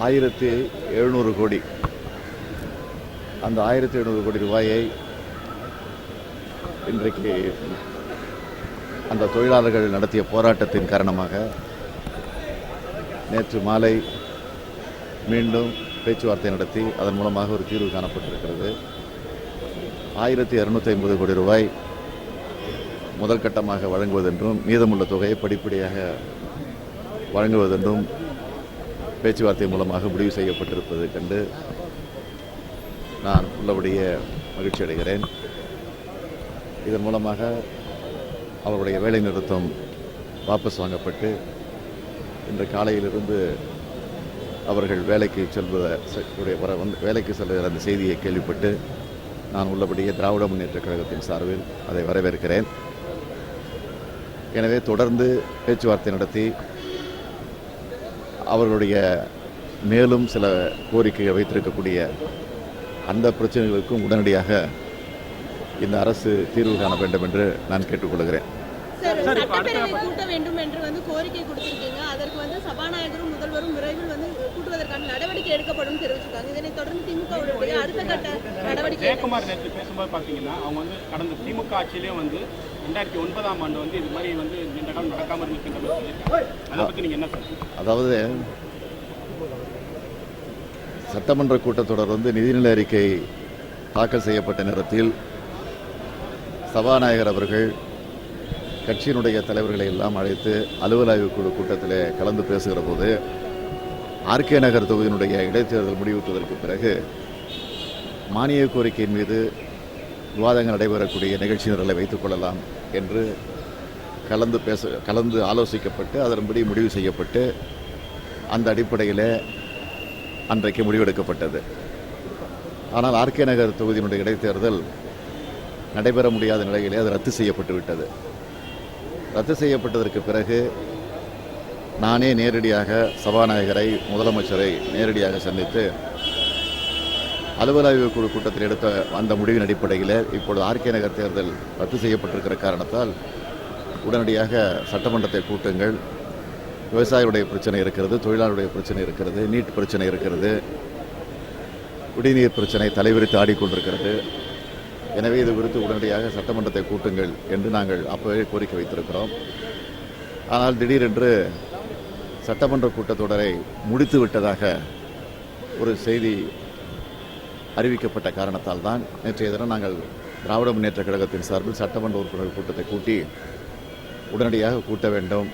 1700 கோடி. அந்த 1700 கோடி ரூபாயை இன்றைக்கு அந்த தொழிலாளர்கள் நடத்திய போராட்டத்தின் காரணமாக நேற்று மாலை மீண்டும் பேச்சுவார்த்தை நடத்தி அதன் மூலமாக ஒரு தீர்வு காணப்பட்டிருக்கிறது. 1250 கோடி ரூபாய் முதல் கட்டமாக வழங்குவதென்றும் மீதமுள்ள தொகையை படிப்படியாக வழங்குவதென்றும் பேச்சுவார்த்தை மூலமாக முடிவு செய்யப்பட்டிருப்பது கண்டு நான் உள்ளபடியே மகிழ்ச்சி அடைகிறேன். இதன் மூலமாக அவருடைய வேலை நிறுத்தம் வாபஸ் வாங்கப்பட்டு இன்று காலையிலிருந்து அவர்கள் வேலைக்கு வேலைக்கு செல்கிற அந்த செய்தியை கேள்விப்பட்டு நான் உள்ளபடியே திராவிட முன்னேற்றக் கழகத்தின் சார்பில் அதை வரவேற்கிறேன். எனவே தொடர்ந்து பேச்சுவார்த்தை நடத்தி அவர்களுடைய மேலும் சில கோரிக்கைகள் வைத்திருக்கக்கூடிய அந்த பிரச்சனைகளுக்கும் உடனடியாக இந்த அரசு தீர்வு காண வேண்டும் என்று நான் கேட்டுக்கொள்கிறேன். சட்டப்பேரவை கூட்ட வேண்டும் என்று கோரிக்கை கொடுத்திருக்கீங்க. அதற்கு சபாநாயகரும் முதல்வரும் விரைவில் கூட்டுவதற்கான நடவடிக்கை எடுக்கப்படும் தெரிவிச்சிருக்காங்க. இதனை தொடர்ந்து திமுக அடுத்த கட்ட நடவடிக்கை. ஜெயக்குமார் நேற்று பேசும்போது பார்த்தீங்கன்னா அவங்க கடந்த திமுக ஆட்சியிலே 2009ஆம் ஆண்டு இது மாதிரி நீண்ட காலம் நடக்காமல் இருக்கின்ற அதை பற்றி நீங்கள் என்ன சொல்றீங்க? அதாவது சட்டமன்ற கூட்டத்தொடர் நிதிநிலை அறிக்கை தாக்கல் செய்யப்பட்ட நேரத்தில் சபாநாயகர் அவர்கள் கட்சியினுடைய தலைவர்களை எல்லாம் அழைத்து அலுவல் ஆய்வு குழு கூட்டத்தில் கலந்து பேசுகிற போது ஆர்கே நகர் தொகுதியினுடைய இடைத்தேர்தல் முடிவுற்றதற்கு பிறகு மானிய கோரிக்கையின் மீது விவாதங்கள் நடைபெறக்கூடிய நிகழ்ச்சி நிரலை வைத்துக் கொள்ளலாம் என்று கலந்து ஆலோசிக்கப்பட்டு அதன்படி முடிவு செய்யப்பட்டு அந்த அடிப்படையில் அன்றைக்கு முடிவெடுக்கப்பட்டது. ஆனால் ஆர்கே நகர் தொகுதியினுடைய இடைத்தேர்தல் நடைபெற முடியாத நிலையிலே அது ரத்து செய்யப்பட்டு விட்டது. ரத்து செய்யப்பட்டதற்கு பிறகு நானே நேரடியாக சபாநாயகரை முதலமைச்சரை நேரடியாக சந்தித்து அலுவல் ஆய்வு குழு கூட்டத்தில் எடுத்த அந்த முடிவின் அடிப்படையில் இப்பொழுது ஆர்கே நகர் தேர்தல் ரத்து செய்யப்பட்டிருக்கிற காரணத்தால் உடனடியாக சட்டமன்றத்தை கூட்டுங்கள், விவசாயிகளுடைய பிரச்சனை இருக்கிறது, தொழிலாளருடைய பிரச்சனை இருக்கிறது, நீட் பிரச்சனை இருக்கிறது, குடிநீர் பிரச்சனை தலைவிரித்து ஆடிக்கொண்டிருக்கிறது. எனவே இது குறித்து உடனடியாக சட்டமன்றத்தை கூட்டுங்கள் என்று நாங்கள் அப்போவே கோரிக்கை வைத்திருக்கிறோம். ஆனால் திடீரென்று சட்டமன்ற கூட்டத்தொடரை முடித்து விட்டதாக ஒரு செய்தி அறிவிக்கப்பட்ட காரணத்தால் தான் நேற்றைய தினம் நாங்கள் திராவிட முன்னேற்றக் கழகத்தின் சார்பில் சட்டமன்ற உறுப்பினர் கூட்டத்தை கூட்டி உடனடியாக கூட்ட வேண்டும்,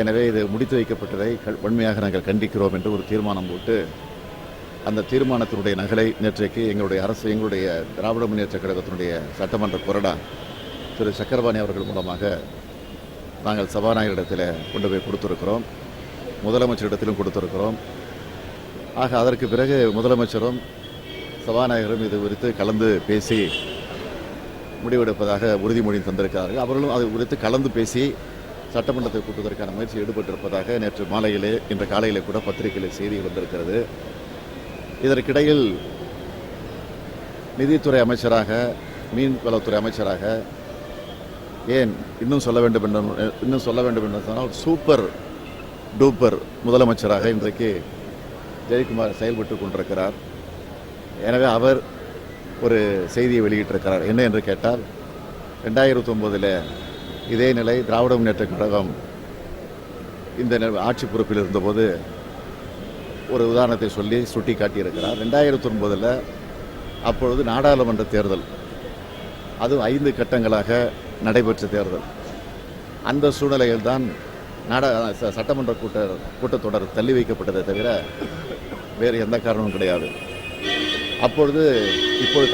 எனவே இது முடித்து வைக்கப்பட்டதை வன்மையாக நாங்கள் கண்டிக்கிறோம் என்று ஒரு தீர்மானம் போட்டு அந்த தீர்மானத்தினுடைய நகலை நேற்றைக்கு எங்களுடைய திராவிட முன்னேற்றக் கழகத்தினுடைய சட்டமன்ற கொறடா திரு சக்கரபாணி அவர்கள் மூலமாக நாங்கள் சபாநாயகரிடத்தில் கொண்டு போய் கொடுத்திருக்கிறோம், முதலமைச்சரிடத்திலும் கொடுத்திருக்கிறோம். ஆக அதற்கு பிறகு முதலமைச்சரும் சபாநாயகரும் இது குறித்து கலந்து பேசி முடிவெடுப்பதாக உறுதிமொழி தந்திருக்கிறார்கள். அவர்களும் அது குறித்து கலந்து பேசி சட்டமன்றத்தை கூட்டுவதற்கான முயற்சி ஈடுபட்டிருப்பதாக நேற்று மாலையிலே இன்று காலையிலே கூட பத்திரிகையில் செய்தி வந்திருக்கிறது. இதற்கிடையில் நிதித்துறை அமைச்சராக, மீன்வளத்துறை அமைச்சராக, ஏன் இன்னும் சொல்ல வேண்டும் என்று சொன்னால் சூப்பர் டூப்பர் முதலமைச்சராக இன்றைக்கு ஜெயக்குமார் செயல்பட்டு கொண்டிருக்கிறார். எனவே அவர் ஒரு செய்தியை வெளியிட்டிருக்கிறார். என்ன என்று கேட்டால் 2009 இதே நிலை திராவிட முன்னேற்றக் கழகம் இந்த ஆட்சி பொறுப்பில் இருந்தபோது ஒரு உதாரணத்தை சொல்லி சுட்டி காட்டியிருக்கிறார். 2009 அப்பொழுது நாடாளுமன்ற தேர்தல், அதுவும் 5 கட்டங்களாக நடைபெற்ற தேர்தல். அந்த சூழ்நிலையில் தான் சட்டமன்ற கூட்டத்தொடர் தள்ளி வைக்கப்பட்டதை தவிர வேறு எந்த காரணமும் கிடையாது. இப்பொழுது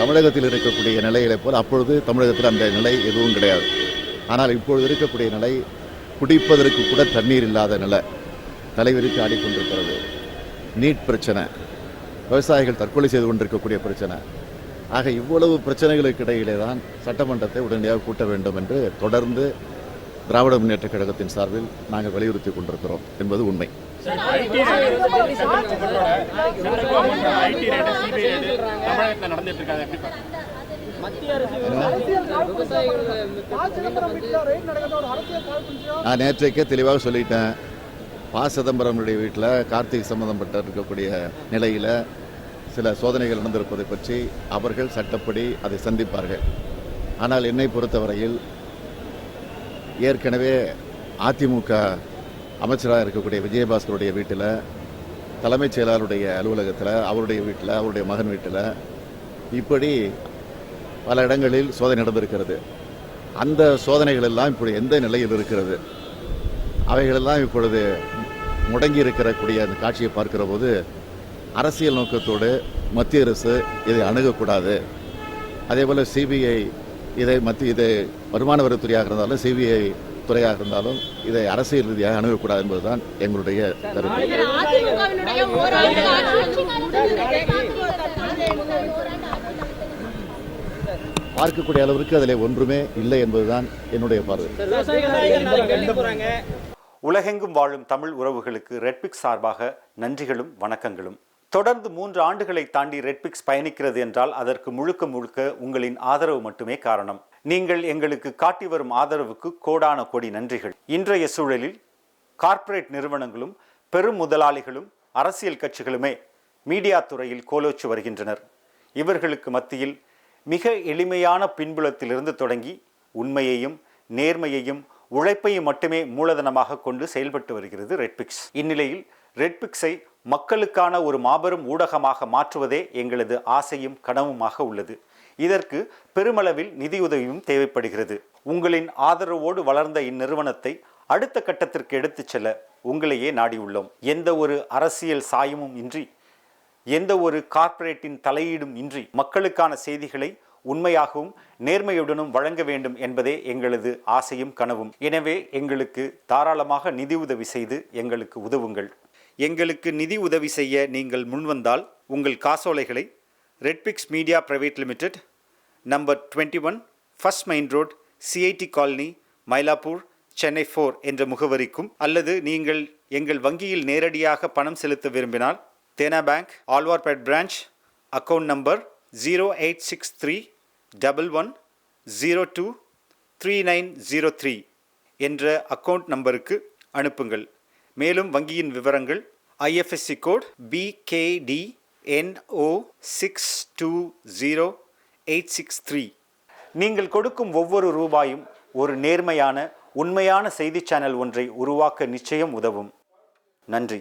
தமிழகத்தில் இருக்கக்கூடிய நிலைகளை போல் அப்பொழுது தமிழகத்தில் அந்த நிலை எதுவும் கிடையாது. ஆனால் இப்பொழுது இருக்கக்கூடிய நிலை குடிப்பதற்கு கூட தண்ணீர் இல்லாத நிலை தலைவிரித்து ஆடிக்கொண்டிருக்கிறது. நீட் பிரச்சனை, விவசாயிகள் தற்கொலை செய்து கொண்டிருக்கக்கூடிய பிரச்சனை. ஆக இவ்வளவு பிரச்சனைகளுக்கு இடையிலே தான் சட்டமன்றத்தை உடனடியாக கூட்ட வேண்டும் என்று தொடர்ந்து திராவிட முன்னேற்றக் கழகத்தின் சார்பில் நாங்கள் வலியுறுத்தி கொண்டிருக்கிறோம் என்பது உண்மை. நான் நேற்றைக்கே தெளிவாக சொல்லிட்டேன், ப. சிதம்பரமுடைய வீட்டில் கார்த்திக் சம்பந்தப்பட்ட இருக்கக்கூடிய நிலையில் சில சோதனைகள் நடந்திருப்பதை பற்றி அவர்கள் சட்டப்படி அதை சந்திப்பார்கள். ஆனால் என்னை பொறுத்தவரையில் ஏற்கனவே அதிமுக அமைச்சராக இருக்கக்கூடிய விஜயபாஸ்கருடைய வீட்டில், தலைமைச் செயலாளருடைய அலுவலகத்தில், அவருடைய வீட்டில், அவருடைய மகன் வீட்டில் இப்படி பல இடங்களில் சோதனை நடந்திருக்கிறது. அந்த சோதனைகள் எல்லாம் இப்படி எந்த நிலையில் இருக்கிறது? அவைகளெல்லாம் இப்பொழுது முடங்கி இருக்கக்கூடிய அந்த காட்சியை பார்க்கிற போது அரசியல் நோக்கத்தோடு மத்திய அரசு இதை அணுகக்கூடாது. அதேபோல் சிபிஐ இதை வருமான வரித்துறையாக இருந்தாலும் சிபிஐ துறையாக இருந்தாலும் இதை அரசியல் ரீதியாக அணுகக்கூடாது என்பதுதான் எங்களுடைய கருத்து. அதிமுகவினுடைய ஓராண்டு ஆட்சி வந்து முடிஞ்சிருக்கு. பார்க்கக்கூடிய அளவிற்கு அதில் ஒன்றுமே இல்லை என்பதுதான் என்னுடைய பார்வை. உலகெங்கும் வாழும் தமிழ் உறவுகளுக்கு ரெட்பிக்ஸ் சார்பாக நன்றிகளும் வணக்கங்களும். தொடர்ந்து 3 ஆண்டுகளை தாண்டி ரெட்பிக்ஸ் பயணிக்கிறது என்றால் அதற்கு முழுக்க முழுக்க உங்களின் ஆதரவு மட்டுமே காரணம். நீங்கள் எங்களுக்கு காட்டி வரும் ஆதரவுக்கு கோடான கோடி நன்றிகள். இன்றைய சூழலில் கார்ப்பரேட் நிறுவனங்களும் பெரும் முதலாளிகளும் அரசியல் கட்சிகளுமே மீடியா துறையில் கோலோச்சு வருகின்றனர். இவர்களுக்கு மத்தியில் மிக எளிமையான பின்புலத்திலிருந்து தொடங்கி உண்மையையும் நேர்மையையும் உழைப்பையும் மட்டுமே மூலதனமாக கொண்டு செயல்பட்டு வருகிறது ரெட்பிக்ஸ். இந்நிலையில் ரெட்பிக்ஸை மக்களுக்கான ஒரு மாபெரும் ஊடகமாக மாற்றுவதே எங்களது ஆசையும் கனவுமாக உள்ளது. இதற்கு பெருமளவில் நிதியுதவியும் தேவைப்படுகிறது. உங்களின் ஆதரவோடு வளர்ந்த இந்நிறுவனத்தை அடுத்த கட்டத்திற்கு எடுத்துச் செல்ல உங்களையே நாடியுள்ளோம். எந்த ஒரு அரசியல் சாயமும் இன்றி, எந்த ஒரு கார்ப்பரேட்டின் தலையீடும் இன்றி மக்களுக்கான செய்திகளை உண்மையாகவும் நேர்மையுடனும் வழங்க வேண்டும் என்பதே எங்களது ஆசையும் கனவும். எனவே எங்களுக்கு தாராளமாக நிதி உதவி செய்து எங்களுக்கு உதவுங்கள். எங்களுக்கு நிதி உதவி செய்ய நீங்கள் முன்வந்தால் உங்கள் காசோலைகளை Redpix media private limited, number 21, first main road, CID colony, Mylapore, Chennai 4 என்ற முகவரிக்கும், அல்லது நீங்கள் எங்கள் வங்கியில் நேரடியாக பணம் செலுத்த விரும்பினால் Dena bank, Alwarpet branch, account number 086311023903 என்ற அக்கவுண்ட் நம்பருக்கு அனுப்புங்கள். மேலும் வங்கியின் விவரங்கள் IFSC கோட் BKDNO620863. நீங்கள் கொடுக்கும் ஒவ்வொரு ரூபாயும் ஒரு நேர்மையான உண்மையான செய்தி சேனல் ஒன்றை உருவாக்க நிச்சயம் உதவும். நன்றி.